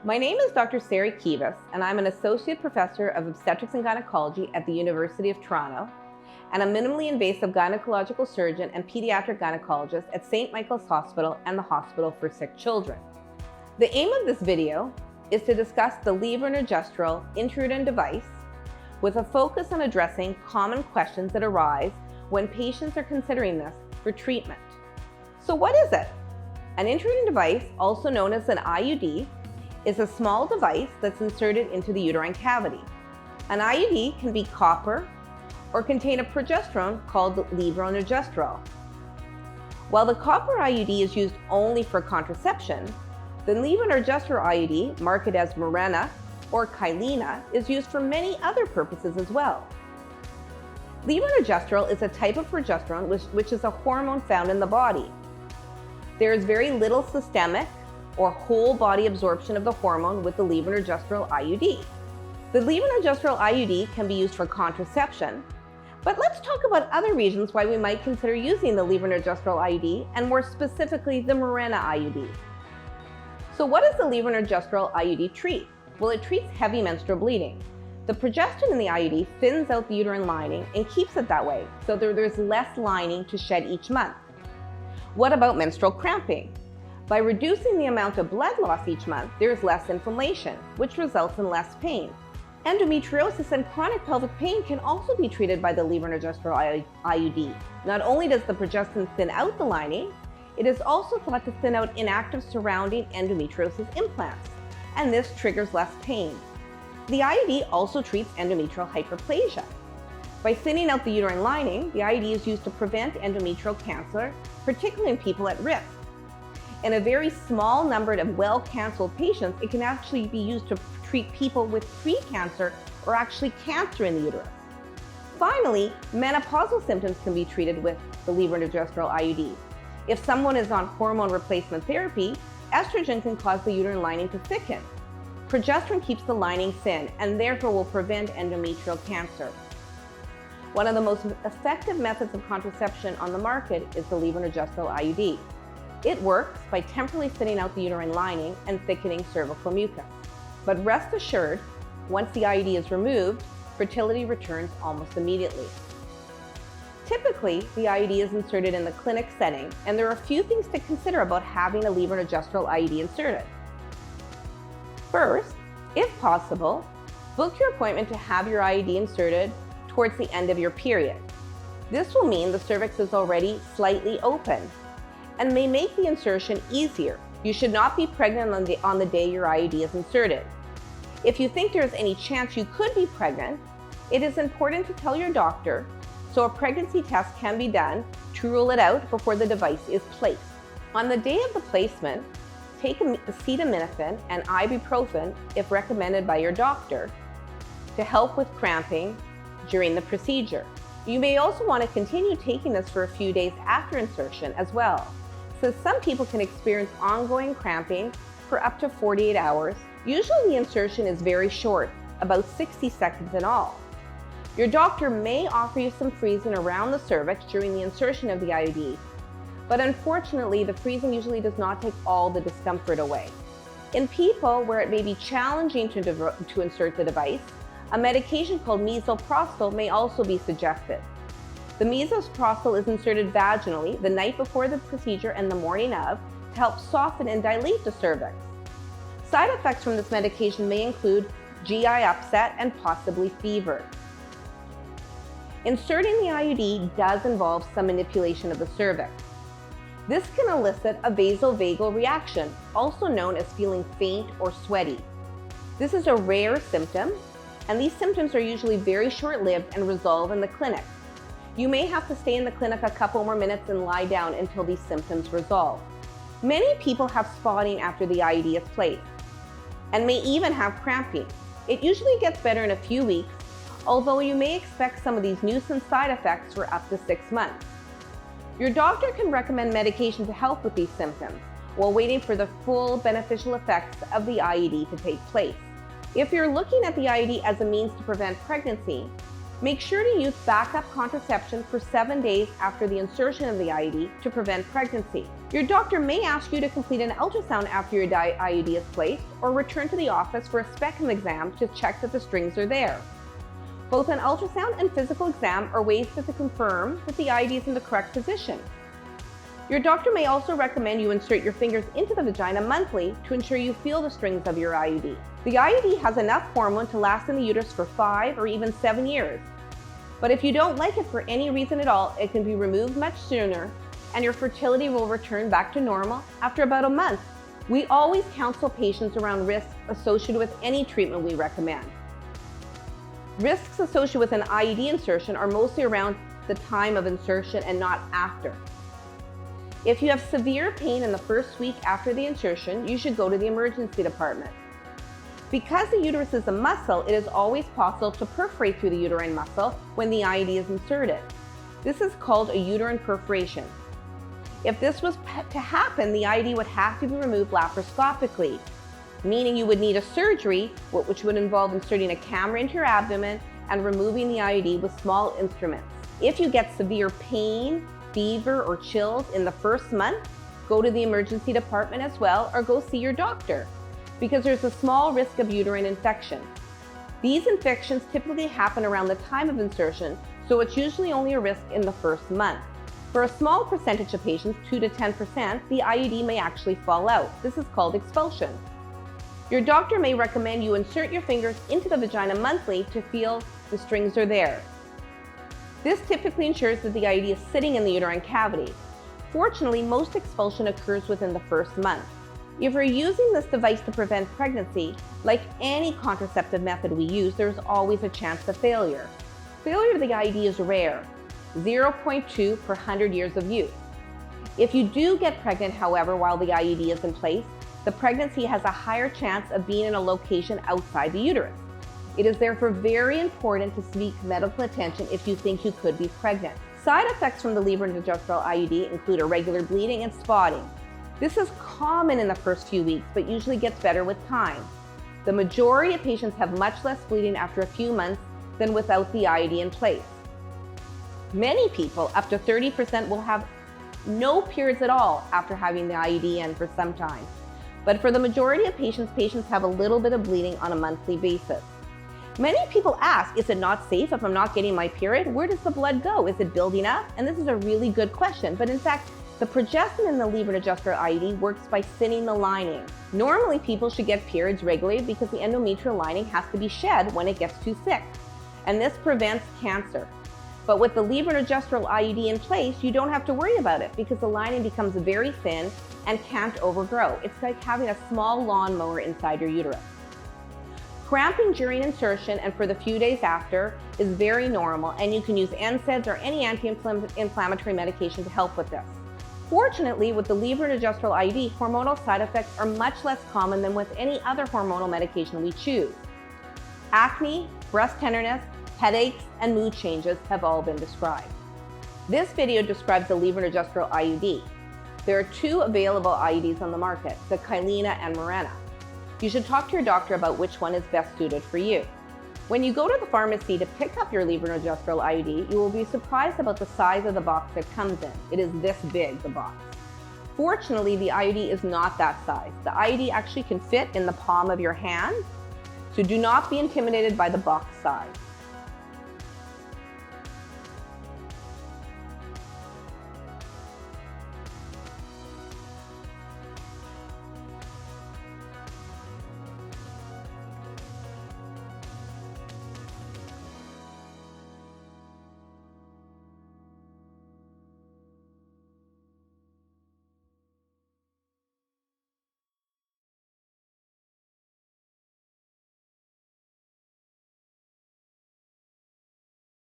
My name is Dr. Sari Kives, and I'm an Associate Professor of Obstetrics and Gynecology at the University of Toronto, and a minimally invasive gynecological surgeon and pediatric gynecologist at St. Michael's Hospital and the Hospital for Sick Children. The aim of this video is to discuss the levonorgestrel intrauterine device with a focus on addressing common questions that arise when patients are considering this for treatment. So what is it? An intrauterine device, also known as an IUD, is a small device that's inserted into the uterine cavity. An IUD can be copper or contain a progesterone called levonorgestrel. While the copper IUD is used only for contraception, the levonorgestrel IUD, marketed as Mirena or Kyleena, is used for many other purposes as well. Levonorgestrel is a type of progesterone which is a hormone found in the body. There is very little systemic or whole body absorption of the hormone with the levonorgestrel IUD. The levonorgestrel IUD can be used for contraception, but let's talk about other reasons why we might consider using the levonorgestrel IUD, and more specifically the Mirena IUD. So what does the levonorgestrel IUD treat? Well, it treats heavy menstrual bleeding. The progestin in the IUD thins out the uterine lining and keeps it that way, so there's less lining to shed each month. What about menstrual cramping? By reducing the amount of blood loss each month, there is less inflammation, which results in less pain. Endometriosis and chronic pelvic pain can also be treated by the levonorgestrel IUD. Not only does the progestin thin out the lining, it is also thought to thin out inactive surrounding endometriosis implants, and this triggers less pain. The IUD also treats endometrial hyperplasia. By thinning out the uterine lining, the IUD is used to prevent endometrial cancer, particularly in people at risk. In a very small number of well-counseled patients, it can actually be used to treat people with pre-cancer or actually cancer in the uterus. Finally, menopausal symptoms can be treated with the levonorgestrel IUD. If someone is on hormone replacement therapy, estrogen can cause the uterine lining to thicken. Progesterone keeps the lining thin and therefore will prevent endometrial cancer. One of the most effective methods of contraception on the market is the levonorgestrel IUD. It works by temporarily thinning out the uterine lining and thickening cervical mucus. But rest assured, once the IUD is removed, fertility returns almost immediately. Typically, the IUD is inserted in the clinic setting, and there are a few things to consider about having a levonorgestrel IUD inserted. First, if possible, book your appointment to have your IUD inserted towards the end of your period. This will mean the cervix is already slightly open and may make the insertion easier. You should not be pregnant on the day your IUD is inserted. If you think there is any chance you could be pregnant, it is important to tell your doctor so a pregnancy test can be done to rule it out before the device is placed. On the day of the placement, take acetaminophen and ibuprofen if recommended by your doctor to help with cramping during the procedure. You may also want to continue taking this for a few days after insertion as well, since some people can experience ongoing cramping for up to 48 hours. Usually the insertion is very short, about 60 seconds in all. Your doctor may offer you some freezing around the cervix during the insertion of the IUD, but unfortunately the freezing usually does not take all the discomfort away. In people where it may be challenging to insert the device, a medication called misoprostol may also be suggested. The misoprostol is inserted vaginally the night before the procedure and the morning of to help soften and dilate the cervix. Side effects from this medication may include GI upset and possibly fever. Inserting the IUD does involve some manipulation of the cervix. This can elicit a vasovagal reaction, also known as feeling faint or sweaty. This is a rare symptom, and these symptoms are usually very short-lived and resolve in the clinic. You may have to stay in the clinic a couple more minutes and lie down until these symptoms resolve. Many people have spotting after the IUD is placed and may even have cramping. It usually gets better in a few weeks, although you may expect some of these nuisance side effects for up to 6 months. Your doctor can recommend medication to help with these symptoms while waiting for the full beneficial effects of the IUD to take place. If you're looking at the IUD as a means to prevent pregnancy, Make sure to use backup contraception for 7 days after the insertion of the IUD to prevent pregnancy. Your doctor may ask you to complete an ultrasound after your IUD is placed or return to the office for a speculum exam to check that the strings are there. Both an ultrasound and physical exam are ways to confirm that the IUD is in the correct position. Your doctor may also recommend you insert your fingers into the vagina monthly to ensure you feel the strings of your IUD. The IUD has enough hormone to last in the uterus for 5 or even 7 years. But if you don't like it for any reason at all, it can be removed much sooner and your fertility will return back to normal after about a month. We always counsel patients around risks associated with any treatment we recommend. Risks associated with an IUD insertion are mostly around the time of insertion and not after. If you have severe pain in the first week after the insertion, you should go to the emergency department. Because the uterus is a muscle, it is always possible to perforate through the uterine muscle when the IUD is inserted. This is called a uterine perforation. If this was to happen, the IUD would have to be removed laparoscopically, meaning you would need a surgery, which would involve inserting a camera into your abdomen and removing the IUD with small instruments. If you get severe pain, fever, or chills in the first month, go to the emergency department as well or go see your doctor, because there's a small risk of uterine infection. These infections typically happen around the time of insertion, so it's usually only a risk in the first month. For a small percentage of patients, 2 to 10%, the IUD may actually fall out. This is called expulsion. Your doctor may recommend you insert your fingers into the vagina monthly to feel the strings are there. This typically ensures that the IUD is sitting in the uterine cavity. Fortunately, most expulsion occurs within the first month. If you're using this device to prevent pregnancy, like any contraceptive method we use, there's always a chance of failure. Failure of the IUD is rare, 0.2 per 100 years of use. If you do get pregnant, however, while the IUD is in place, the pregnancy has a higher chance of being in a location outside the uterus. It is therefore very important to seek medical attention if you think you could be pregnant. Side effects from the levonorgestrel IUD include irregular bleeding and spotting. This is common in the first few weeks, but usually gets better with time. The majority of patients have much less bleeding after a few months than without the IUD in place. Many people, up to 30%, will have no periods at all after having the IUD in for some time. But for the majority of patients have a little bit of bleeding on a monthly basis. Many people ask, is it not safe if I'm not getting my period? Where does the blood go? Is it building up? And this is a really good question, but in fact, the progestin in the levonorgestrel IUD works by thinning the lining. Normally, people should get periods regularly because the endometrial lining has to be shed when it gets too thick, and this prevents cancer. But with the levonorgestrel IUD in place, you don't have to worry about it because the lining becomes very thin and can't overgrow. It's like having a small lawnmower inside your uterus. Cramping during insertion and for the few days after is very normal, and you can use NSAIDs or any anti-inflammatory medication to help with this. Fortunately, with the levonorgestrel IUD, hormonal side effects are much less common than with any other hormonal medication we choose. Acne, breast tenderness, headaches, and mood changes have all been described. This video describes the levonorgestrel IUD. There are 2 available IUDs on the market, the Kyleena and Mirena. You should talk to your doctor about which one is best suited for you. When you go to the pharmacy to pick up your levonorgestrel IUD, you will be surprised about the size of the box it comes in. It is this big, the box. Fortunately, the IUD is not that size. The IUD actually can fit in the palm of your hand, so do not be intimidated by the box size.